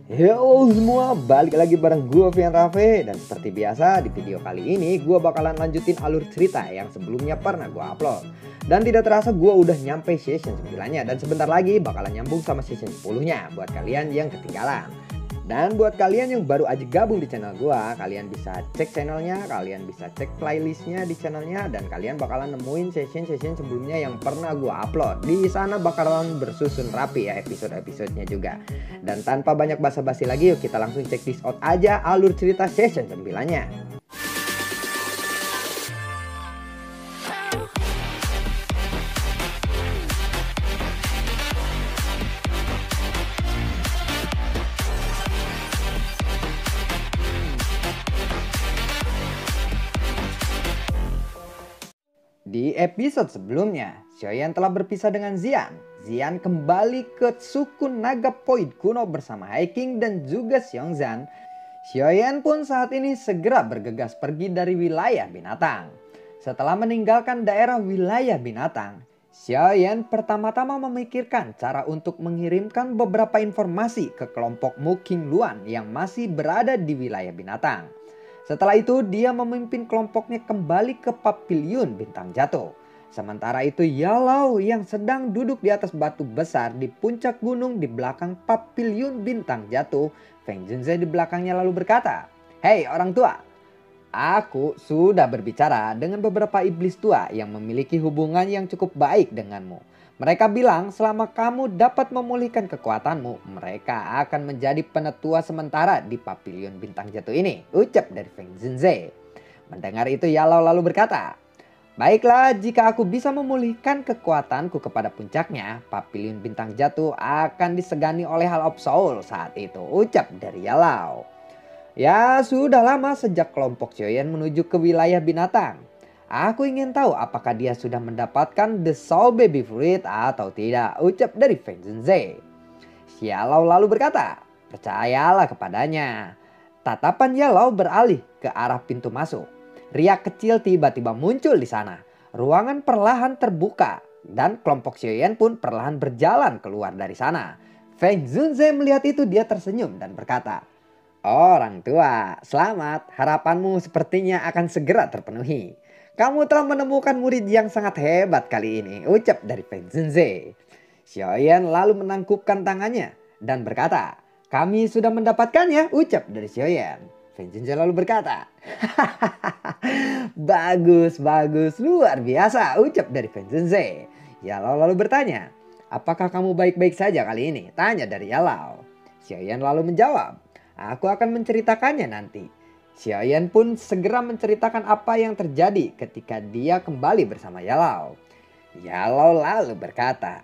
Halo semua, balik lagi bareng gue Vian Raffe. Dan seperti biasa di video kali ini gue bakalan lanjutin alur cerita yang sebelumnya pernah gue upload. Dan tidak terasa gue udah nyampe season 9-nya. Dan sebentar lagi bakalan nyambung sama season 10-nya buat kalian yang ketinggalan. Dan buat kalian yang baru aja gabung di channel gue, kalian bisa cek channelnya, kalian bisa cek playlistnya di channelnya, dan kalian bakalan nemuin session-session sebelumnya yang pernah gue upload. Di sana bakalan bersusun rapi ya episode-episodenya juga. Dan tanpa banyak basa-basi lagi, yuk kita langsung cek this out aja alur cerita session 9-nya. Di episode sebelumnya, Xiaoyan telah berpisah dengan Xian. Xian kembali ke suku naga Poid kuno bersama Hiking dan juga Xiongzhan. Xiaoyan pun saat ini segera bergegas pergi dari wilayah binatang. Setelah meninggalkan daerah wilayah binatang, Xiaoyan pertama-tama memikirkan cara untuk mengirimkan beberapa informasi ke kelompok Mu Qingluan yang masih berada di wilayah binatang. Setelah itu dia memimpin kelompoknya kembali ke Papiliun Bintang Jatuh. Sementara itu Yalau yang sedang duduk di atas batu besar di puncak gunung di belakang Papiliun Bintang Jatuh. Feng Zhenze di belakangnya lalu berkata, "Hei orang tua, aku sudah berbicara dengan beberapa iblis tua yang memiliki hubungan yang cukup baik denganmu. Mereka bilang selama kamu dapat memulihkan kekuatanmu, mereka akan menjadi penetua sementara di Papiliun Bintang Jatuh ini," ucap dari Feng Zhenze. Mendengar itu Yalau lalu berkata, "Baiklah, jika aku bisa memulihkan kekuatanku kepada puncaknya, Papiliun Bintang Jatuh akan disegani oleh Hall of Soul saat itu," ucap dari Yalau. Ya sudah lama sejak kelompok Xiaoyan menuju ke wilayah binatang. Aku ingin tahu apakah dia sudah mendapatkan The Soul Baby Fruit atau tidak, ucap dari Feng Zhenze. Xiaolao lalu berkata, "Percayalah kepadanya." Tatapan Yalau beralih ke arah pintu masuk. Riak kecil tiba-tiba muncul di sana. Ruangan perlahan terbuka dan kelompok Xiaoyan pun perlahan berjalan keluar dari sana. Feng Zhenze melihat itu dia tersenyum dan berkata, "Orang tua, selamat, harapanmu sepertinya akan segera terpenuhi. Kamu telah menemukan murid yang sangat hebat kali ini," ucap dari Feng Zhenze. Xiaoyan lalu menangkupkan tangannya dan berkata, "Kami sudah mendapatkannya," ucap dari Xiaoyan. Feng Zhenze lalu berkata, "Bagus, bagus, luar biasa," ucap dari Feng Zhenze. Yalau lalu bertanya, "Apakah kamu baik-baik saja kali ini?" tanya dari Yalau. Xiaoyan lalu menjawab, "Aku akan menceritakannya nanti." Xiaoyan pun segera menceritakan apa yang terjadi ketika dia kembali bersama Yalau. Yalau lalu berkata,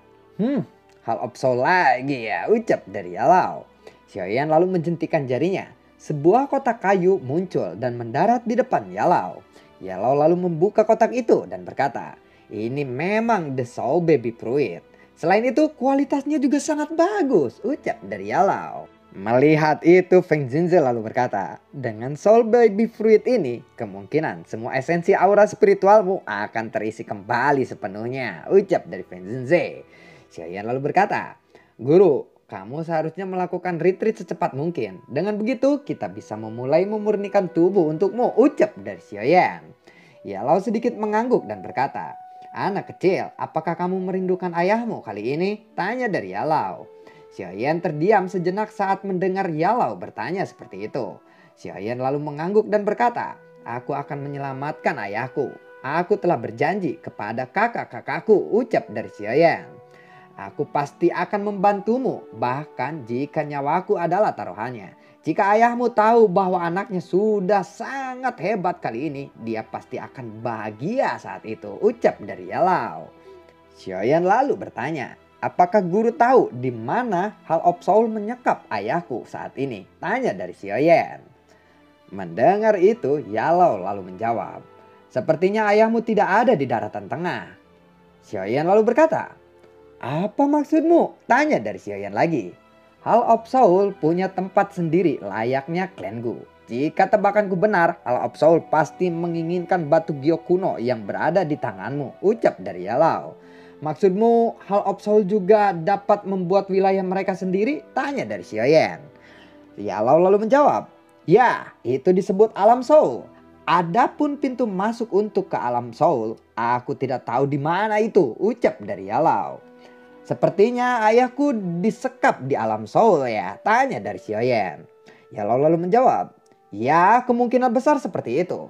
"Hall of Soul lagi ya," ucap dari Yalau. Xiaoyan lalu menjentikan jarinya. Sebuah kotak kayu muncul dan mendarat di depan Yalau. Yalau lalu membuka kotak itu dan berkata, "Ini memang The Soul Baby Fruit. Selain itu kualitasnya juga sangat bagus," ucap dari Yalau. Melihat itu Feng Zhenze lalu berkata, "Dengan Soul Baby Fruit ini, kemungkinan semua esensi aura spiritualmu akan terisi kembali sepenuhnya," ucap dari Feng Zhenze. Xiaoyan lalu berkata, "Guru, kamu seharusnya melakukan retreat secepat mungkin. Dengan begitu kita bisa memulai memurnikan tubuh untukmu," ucap dari Xiaoyan. Yalau sedikit mengangguk dan berkata, "Anak kecil, apakah kamu merindukan ayahmu kali ini?" tanya dari Yalau. Xiaoyan terdiam sejenak saat mendengar Yalau bertanya seperti itu. Xiaoyan lalu mengangguk dan berkata, "Aku akan menyelamatkan ayahku. Aku telah berjanji kepada kakak-kakakku," ucap dari Xiaoyan. "Aku pasti akan membantumu, bahkan jika nyawaku adalah taruhannya. Jika ayahmu tahu bahwa anaknya sudah sangat hebat kali ini, dia pasti akan bahagia saat itu," ucap dari Yalau. Xiaoyan lalu bertanya, "Apakah guru tahu di mana Hall of Soul menyekap ayahku saat ini?" tanya dari Xiaoyan. Mendengar itu Yalau lalu menjawab, "Sepertinya ayahmu tidak ada di daratan tengah." Xiaoyan lalu berkata, "Apa maksudmu?" tanya dari Xiaoyan lagi. "Hall of Soul punya tempat sendiri layaknya klan Gu. Jika tebakanku benar, Hall of Soul pasti menginginkan batu giok kuno yang berada di tanganmu," ucap dari Yalau. "Maksudmu Hall of Soul juga dapat membuat wilayah mereka sendiri?" tanya dari Xiaoyan. Yalau lalu menjawab, ya itu disebut alam soul. Adapun pintu masuk untuk ke alam soul, aku tidak tahu di mana itu, ucap dari Yalau. Sepertinya ayahku disekap di alam soul ya, tanya dari Xiaoyan. Yalau lalu menjawab, ya kemungkinan besar seperti itu.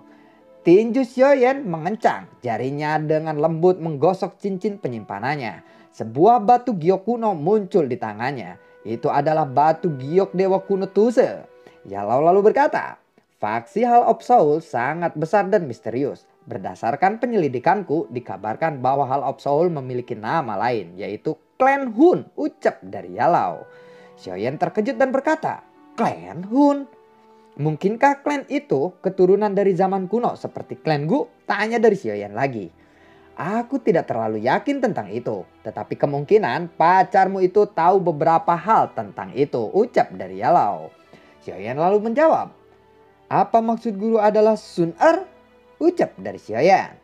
Tinju Xiaoyan mengencang, jarinya dengan lembut menggosok cincin penyimpanannya. Sebuah batu giok kuno muncul di tangannya. Itu adalah batu giok dewa kuno Tuse. Yalau lalu berkata, faksi Hall of Soul sangat besar dan misterius. Berdasarkan penyelidikanku, dikabarkan bahwa Hall of Soul memiliki nama lain, yaitu Clan Hun, ucap dari Yalau. Xiaoyan terkejut dan berkata, Clan Hun? Mungkinkah klan itu keturunan dari zaman kuno seperti klan Gu? Tanya dari Xiaoyan lagi. Aku tidak terlalu yakin tentang itu. Tetapi kemungkinan pacarmu itu tahu beberapa hal tentang itu. Ucap dari Yalau. Xiaoyan lalu menjawab. Apa maksud guru adalah Sun Er? Ucap dari Xiaoyan.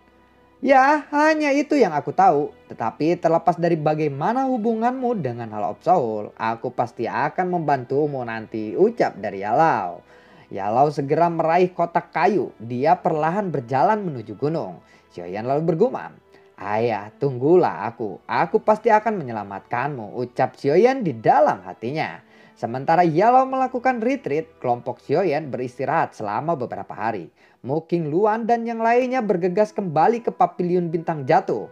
Ya hanya itu yang aku tahu. Tetapi terlepas dari bagaimana hubunganmu dengan Hall of Soul, aku pasti akan membantumu nanti. Ucap dari Yalau. Yalau segera meraih kotak kayu. Dia perlahan berjalan menuju gunung. Xiaoyan lalu bergumam. Ayah, tunggulah aku. Aku pasti akan menyelamatkanmu. Ucap Xiaoyan di dalam hatinya. Sementara Yalau melakukan retreat, kelompok Xiaoyan beristirahat selama beberapa hari. Mu Qingluan dan yang lainnya bergegas kembali ke Paviliun Bintang Jatuh.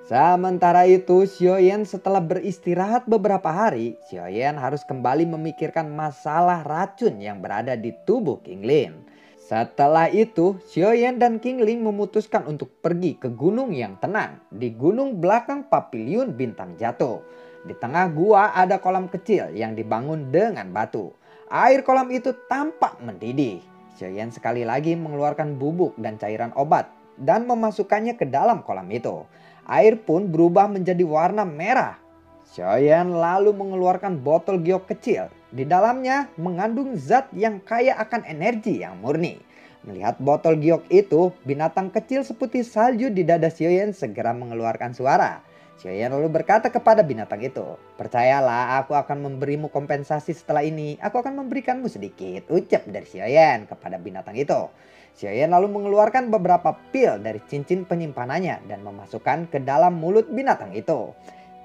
Sementara itu, Xiaoyan setelah beristirahat beberapa hari, Xiaoyan harus kembali memikirkan masalah racun yang berada di tubuh Qinglin. Setelah itu, Xiaoyan dan Qinglin memutuskan untuk pergi ke gunung yang tenang di gunung belakang Paviliun Bintang Jatuh. Di tengah gua ada kolam kecil yang dibangun dengan batu. Air kolam itu tampak mendidih. Xiaoyan sekali lagi mengeluarkan bubuk dan cairan obat dan memasukkannya ke dalam kolam itu. Air pun berubah menjadi warna merah. Xiaoyan lalu mengeluarkan botol giok kecil. Di dalamnya mengandung zat yang kaya akan energi yang murni. Melihat botol giok itu, binatang kecil seputih salju di dada Xiaoyan segera mengeluarkan suara. Xiaoyan lalu berkata kepada binatang itu, percayalah aku akan memberimu kompensasi setelah ini. Aku akan memberikanmu sedikit, ucap dari Xiaoyan kepada binatang itu. Xiaoyan lalu mengeluarkan beberapa pil dari cincin penyimpanannya dan memasukkan ke dalam mulut binatang itu.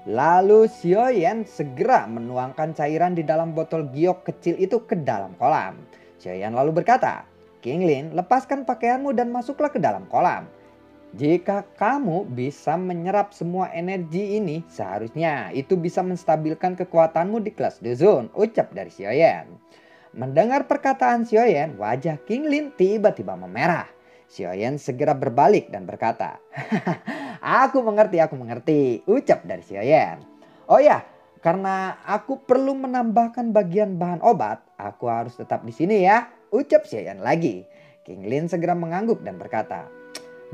Lalu Xiaoyan segera menuangkan cairan di dalam botol giok kecil itu ke dalam kolam. Xiaoyan lalu berkata, Qinglin, lepaskan pakaianmu dan masuklah ke dalam kolam. Jika kamu bisa menyerap semua energi ini, seharusnya itu bisa menstabilkan kekuatanmu di kelas The Zone, ucap dari Xiaoyan. Mendengar perkataan Xiaoyan, wajah Qinglin tiba-tiba memerah. Xiaoyan segera berbalik dan berkata, aku mengerti, ucap dari Xiaoyan. Oh ya, karena aku perlu menambahkan bagian bahan obat, aku harus tetap di sini ya, ucap Xiaoyan lagi. Qinglin segera mengangguk dan berkata,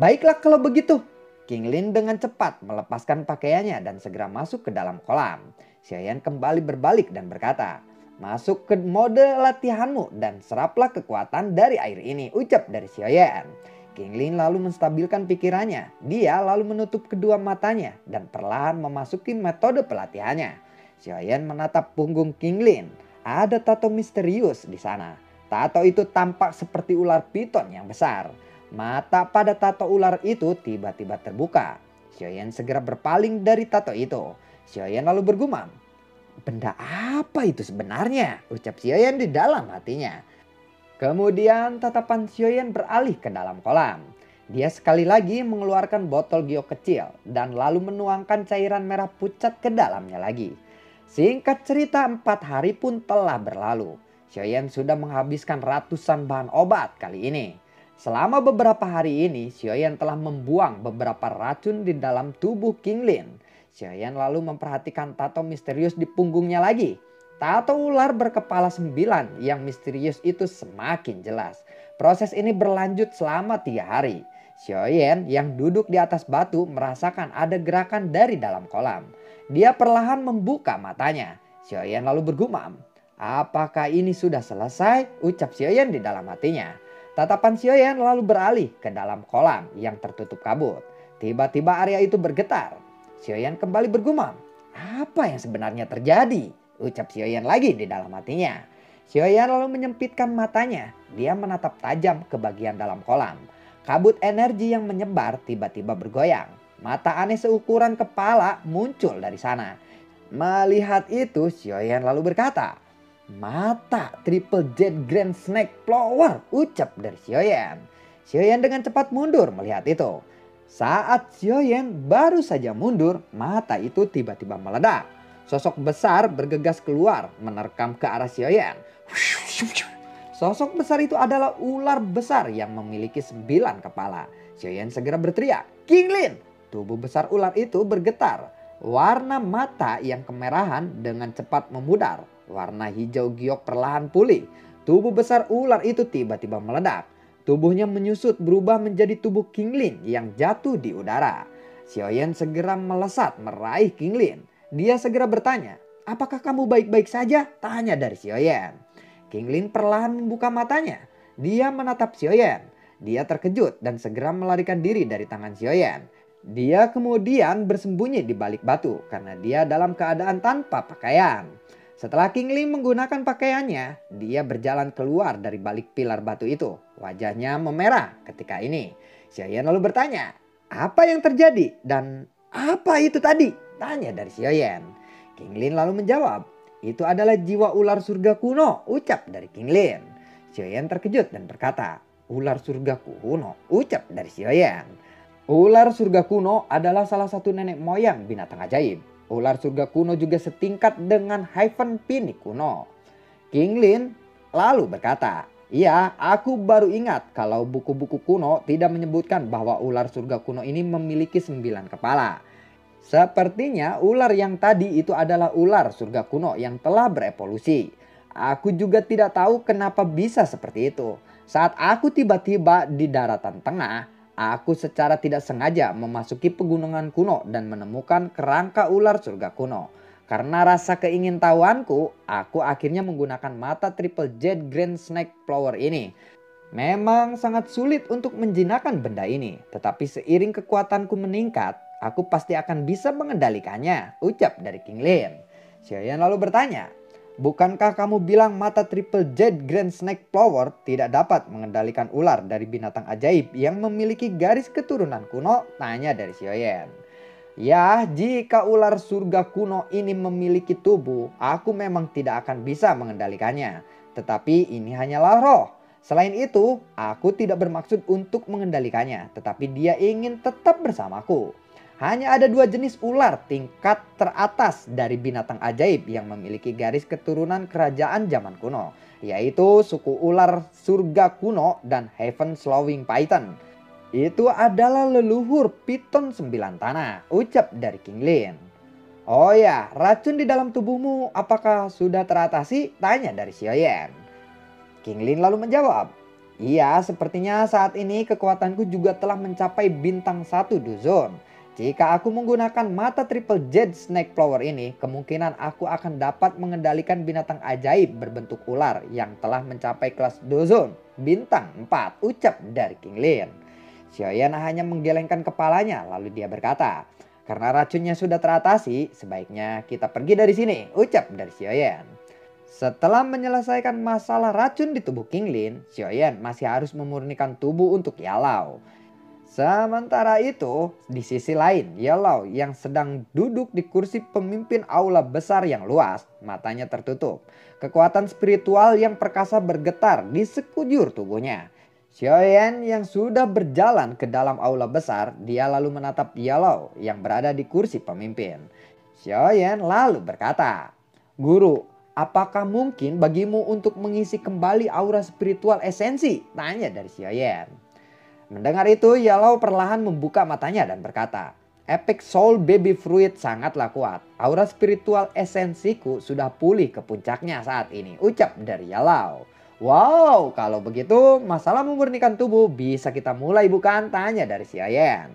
baiklah kalau begitu. Qinglin dengan cepat melepaskan pakaiannya dan segera masuk ke dalam kolam. Xiaoyan kembali berbalik dan berkata, masuk ke mode latihanmu dan seraplah kekuatan dari air ini, ucap dari Xiaoyan. Qinglin lalu menstabilkan pikirannya. Dia lalu menutup kedua matanya dan perlahan memasuki metode pelatihannya. Xiaoyan menatap punggung Qinglin. Ada tato misterius di sana. Tato itu tampak seperti ular piton yang besar. Mata pada tato ular itu tiba-tiba terbuka. Xiaoyan segera berpaling dari tato itu. Xiaoyan lalu bergumam, benda apa itu sebenarnya? Ucap Xiaoyan di dalam hatinya. Kemudian tatapan Xiaoyan beralih ke dalam kolam. Dia sekali lagi mengeluarkan botol giok kecil dan lalu menuangkan cairan merah pucat ke dalamnya lagi. Singkat cerita 4 hari pun telah berlalu. Xiaoyan sudah menghabiskan ratusan bahan obat kali ini. Selama beberapa hari ini, Xiaoyan telah membuang beberapa racun di dalam tubuh Qinglin. Xiaoyan lalu memperhatikan tato misterius di punggungnya lagi. Tato ular berkepala 9 yang misterius itu semakin jelas. Proses ini berlanjut selama 3 hari. Xiaoyan yang duduk di atas batu merasakan ada gerakan dari dalam kolam. Dia perlahan membuka matanya. Xiaoyan lalu bergumam, apakah ini sudah selesai? Ucap Xiaoyan di dalam hatinya. Tatapan Xiaoyan lalu beralih ke dalam kolam yang tertutup kabut. Tiba-tiba area itu bergetar. Xiaoyan kembali bergumam, apa yang sebenarnya terjadi? Ucap Xiaoyan lagi di dalam hatinya. Xiaoyan lalu menyempitkan matanya. Dia menatap tajam ke bagian dalam kolam. Kabut energi yang menyebar tiba-tiba bergoyang. Mata aneh seukuran kepala muncul dari sana. Melihat itu, Xiaoyan lalu berkata, "Mata Triple Jet Grand Snake Plower," ucap dari Xiaoyan. Xiaoyan dengan cepat mundur melihat itu. Saat Xiaoyan baru saja mundur, mata itu tiba-tiba meledak. Sosok besar bergegas keluar menerkam ke arah Xiaoyan. Sosok besar itu adalah ular besar yang memiliki 9 kepala. Xiaoyan segera berteriak, "Qinglin!" Tubuh besar ular itu bergetar. Warna mata yang kemerahan dengan cepat memudar. Warna hijau giok perlahan pulih. Tubuh besar ular itu tiba-tiba meledak. Tubuhnya menyusut berubah menjadi tubuh Qinglin yang jatuh di udara. Xiaoyan segera melesat meraih Qinglin. Dia segera bertanya, "Apakah kamu baik-baik saja?" Tanya dari Xiaoyan. Qinglin perlahan membuka matanya. Dia menatap Xiaoyan. Dia terkejut dan segera melarikan diri dari tangan Xiaoyan. Dia kemudian bersembunyi di balik batu karena dia dalam keadaan tanpa pakaian. Setelah Qinglin menggunakan pakaiannya, dia berjalan keluar dari balik pilar batu itu. Wajahnya memerah ketika ini. Xiaoyan lalu bertanya, "Apa yang terjadi dan apa itu tadi?" Tanya dari Xiaoyan. Qinglin lalu menjawab, "Itu adalah jiwa ular surga kuno," ucap dari Qinglin. Xiaoyan terkejut dan berkata, "Ular surga kuno," ucap dari Xiaoyan. Ular surga kuno adalah salah satu nenek moyang binatang ajaib. Ular surga kuno juga setingkat dengan Hyphen Phoenix kuno. Qinglin lalu berkata, "Iya, aku baru ingat kalau buku-buku kuno tidak menyebutkan bahwa ular surga kuno ini memiliki 9 kepala. Sepertinya ular yang tadi itu adalah ular surga kuno yang telah berevolusi. Aku juga tidak tahu kenapa bisa seperti itu. Saat aku tiba-tiba di daratan tengah, aku secara tidak sengaja memasuki pegunungan kuno dan menemukan kerangka ular surga kuno. Karena rasa keingintahuanku, aku akhirnya menggunakan mata Triple Jet Grand Snake Plower ini. Memang sangat sulit untuk menjinakkan benda ini, tetapi seiring kekuatanku meningkat, aku pasti akan bisa mengendalikannya," ucap dari Qinglin. Xiaoyan lalu bertanya, "Bukankah kamu bilang mata Triple Jet Grand Snake Plower tidak dapat mengendalikan ular dari binatang ajaib yang memiliki garis keturunan kuno?" Tanya dari Xiaoyan. "Ya, jika ular surga kuno ini memiliki tubuh, aku memang tidak akan bisa mengendalikannya. Tetapi ini hanyalah roh. Selain itu, aku tidak bermaksud untuk mengendalikannya, tetapi dia ingin tetap bersamaku. Hanya ada 2 jenis ular tingkat teratas dari binatang ajaib yang memiliki garis keturunan kerajaan zaman kuno, yaitu suku ular surga kuno dan Heaven Slowing Python. Itu adalah leluhur piton 9 tanah," ucap dari Qinglin. "Oh ya, racun di dalam tubuhmu apakah sudah teratasi?" Tanya dari Xiaoyan. Qinglin lalu menjawab, "Iya, sepertinya saat ini kekuatanku juga telah mencapai bintang 1 Duzon. Jika aku menggunakan mata Triple Jet Snake Plower ini, kemungkinan aku akan dapat mengendalikan binatang ajaib berbentuk ular yang telah mencapai kelas Duzon bintang 4, ucap dari Qinglin. Xiaoyan hanya menggelengkan kepalanya lalu dia berkata, "Karena racunnya sudah teratasi, sebaiknya kita pergi dari sini," ucap dari Xiaoyan. Setelah menyelesaikan masalah racun di tubuh Qinglin, Xiaoyan masih harus memurnikan tubuh untuk Yalau. Sementara itu, di sisi lain, Yalau yang sedang duduk di kursi pemimpin aula besar yang luas, matanya tertutup. Kekuatan spiritual yang perkasa bergetar di sekujur tubuhnya. Xiaoyan yang sudah berjalan ke dalam aula besar, dia lalu menatap Yalau yang berada di kursi pemimpin. Xiaoyan lalu berkata, "Guru, apakah mungkin bagimu untuk mengisi kembali aura spiritual esensi?" Tanya dari Xiaoyan. Mendengar itu, Yalau perlahan membuka matanya dan berkata, "Epic Soul Baby Fruit sangatlah kuat. Aura spiritual esensiku sudah pulih ke puncaknya saat ini," ucap dari Yalau. "Wow, kalau begitu masalah memurnikan tubuh bisa kita mulai bukan?" Tanya dari Xiaoyan.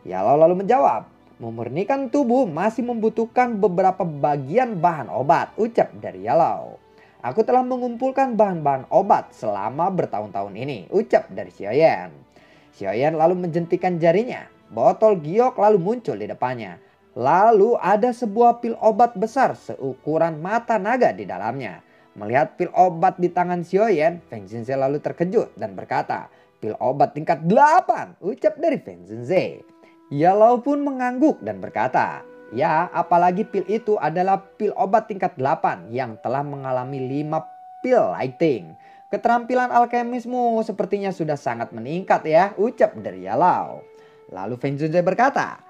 Yalau lalu menjawab, "Memurnikan tubuh masih membutuhkan beberapa bagian bahan obat," ucap dari Yalau. "Aku telah mengumpulkan bahan-bahan obat selama bertahun-tahun ini," ucap dari Xiaoyan. Xiaoyan lalu menjentikan jarinya. Botol giok lalu muncul di depannya. Lalu ada sebuah pil obat besar seukuran mata naga di dalamnya. Melihat pil obat di tangan Xiaoyan, Feng Zhenze lalu terkejut dan berkata, "Pil obat tingkat 8, ucap dari Feng Zhenze. Yalao pun mengangguk dan berkata, "Ya, apalagi pil itu adalah pil obat tingkat 8 yang telah mengalami 5 pil lighting. Keterampilan alkemismu sepertinya sudah sangat meningkat ya," ucap dari Yalao. Lalu Feng Zhenze berkata,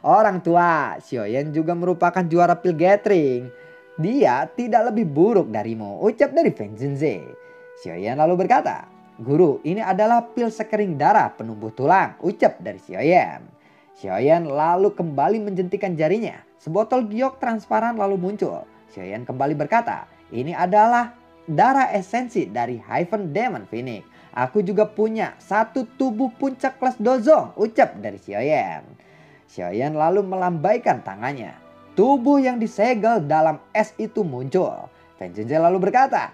"Orang tua, Xiaoyan juga merupakan juara pil gathering. Dia tidak lebih buruk darimu," ucap dari Feng Zhenze. Xiaoyan lalu berkata, "Guru, ini adalah pil sekering darah penumbuh tulang," ucap dari Xiaoyan. Xiaoyan lalu kembali menjentikan jarinya. Sebotol giok transparan lalu muncul. Xiaoyan kembali berkata, "Ini adalah darah esensi dari Hyven Demon Phoenix. Aku juga punya satu tubuh puncak kelas Dozong," ucap dari Xiaoyan. Xiaoyan lalu melambaikan tangannya. Tubuh yang disegel dalam es itu muncul. Feng Zhenze lalu berkata,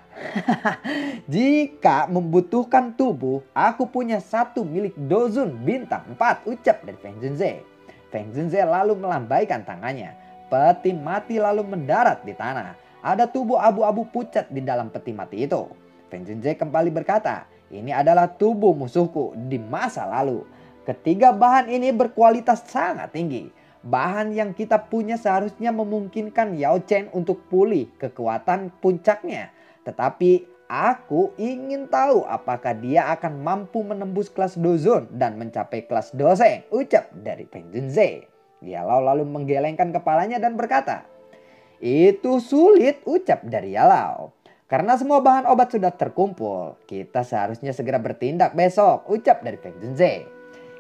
"Jika membutuhkan tubuh, aku punya satu milik Dozun bintang 4, ucap dari Feng Zhenze. Feng Zhenze lalu melambaikan tangannya. Peti mati lalu mendarat di tanah. Ada tubuh abu-abu pucat di dalam peti mati itu. Feng Zhenze kembali berkata, "Ini adalah tubuh musuhku di masa lalu. Ketiga bahan ini berkualitas sangat tinggi. Bahan yang kita punya seharusnya memungkinkan Yao Chen untuk pulih kekuatan puncaknya. Tetapi aku ingin tahu apakah dia akan mampu menembus kelas Dozon dan mencapai kelas Doseng," ucap dari Feng Zhenze. Yalao lalu menggelengkan kepalanya dan berkata, "Itu sulit," ucap dari Yalao. "Karena semua bahan obat sudah terkumpul, kita seharusnya segera bertindak besok," ucap dari Feng Zhenze.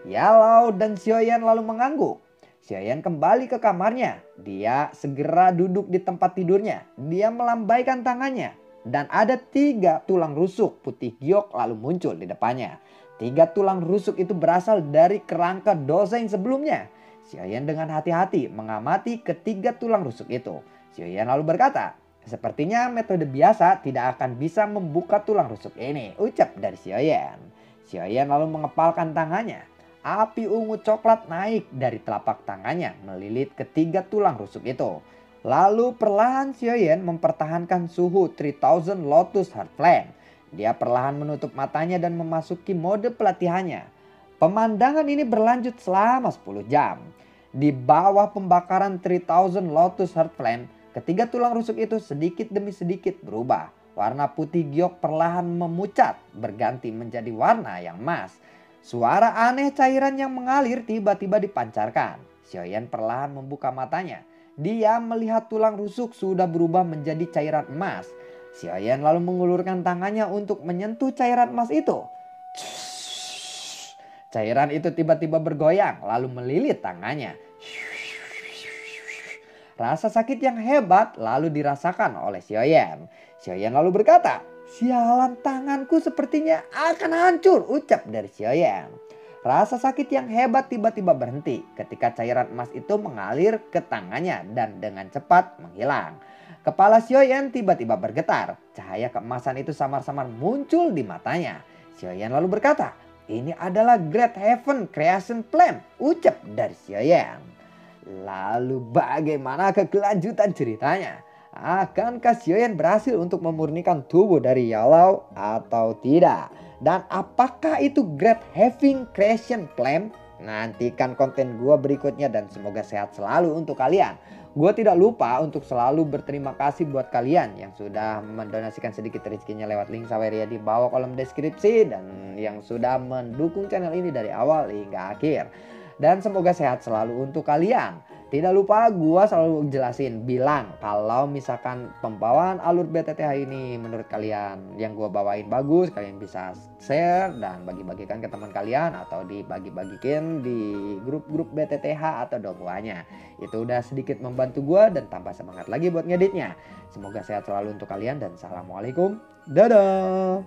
Yalao dan Xiaoyan lalu mengangguk. Xiaoyan kembali ke kamarnya. Dia segera duduk di tempat tidurnya. Dia melambaikan tangannya. Dan ada 3 tulang rusuk putih giok lalu muncul di depannya. 3 tulang rusuk itu berasal dari kerangka Doseng sebelumnya. Xiaoyan dengan hati-hati mengamati ketiga tulang rusuk itu. Xiaoyan lalu berkata, "Sepertinya metode biasa tidak akan bisa membuka tulang rusuk ini," ucap dari Xiaoyan. Xiaoyan lalu mengepalkan tangannya. Api ungu coklat naik dari telapak tangannya melilit ketiga tulang rusuk itu. Lalu perlahan Xiaoyan mempertahankan suhu 3000 Lotus Heart Flame. Dia perlahan menutup matanya dan memasuki mode pelatihannya. Pemandangan ini berlanjut selama 10 jam. Di bawah pembakaran 3000 Lotus Heart Flame, ketiga tulang rusuk itu sedikit demi sedikit berubah. Warna putih giok perlahan memucat berganti menjadi warna yang emas. Suara aneh cairan yang mengalir tiba-tiba dipancarkan. Xiaoyan perlahan membuka matanya. Dia melihat tulang rusuk sudah berubah menjadi cairan emas. Xiaoyan lalu mengulurkan tangannya untuk menyentuh cairan emas itu. Cairan itu tiba-tiba bergoyang lalu melilit tangannya. Rasa sakit yang hebat lalu dirasakan oleh Xiaoyan. Xiaoyan lalu berkata, "Sialan, tanganku sepertinya akan hancur," ucap dari Xiaoyan. Rasa sakit yang hebat tiba-tiba berhenti ketika cairan emas itu mengalir ke tangannya dan dengan cepat menghilang. Kepala Xiaoyan tiba-tiba bergetar. Cahaya keemasan itu samar-samar muncul di matanya. Xiaoyan lalu berkata, "Ini adalah Great Heaven Creation Flame," ucap dari Xiaoyan. Lalu bagaimana kelanjutan ceritanya? Akankah Xiaoyan berhasil untuk memurnikan tubuh dari Yalao atau tidak? Dan apakah itu Great Having Creation Flame? Nantikan konten gue berikutnya dan semoga sehat selalu untuk kalian. Gue tidak lupa untuk selalu berterima kasih buat kalian yang sudah mendonasikan sedikit rezekinya lewat link Saweria di bawah kolom deskripsi. Dan yang sudah mendukung channel ini dari awal hingga akhir. Dan semoga sehat selalu untuk kalian. Tidak lupa gue selalu jelasin bilang kalau misalkan pembawaan alur BTTH ini menurut kalian yang gue bawain bagus, kalian bisa share dan bagi-bagikan ke teman kalian atau dibagi-bagikan di grup-grup BTTH atau donguanya. Itu udah sedikit membantu gue dan tambah semangat lagi buat ngeditnya. Semoga sehat selalu untuk kalian dan assalamualaikum. Dadah.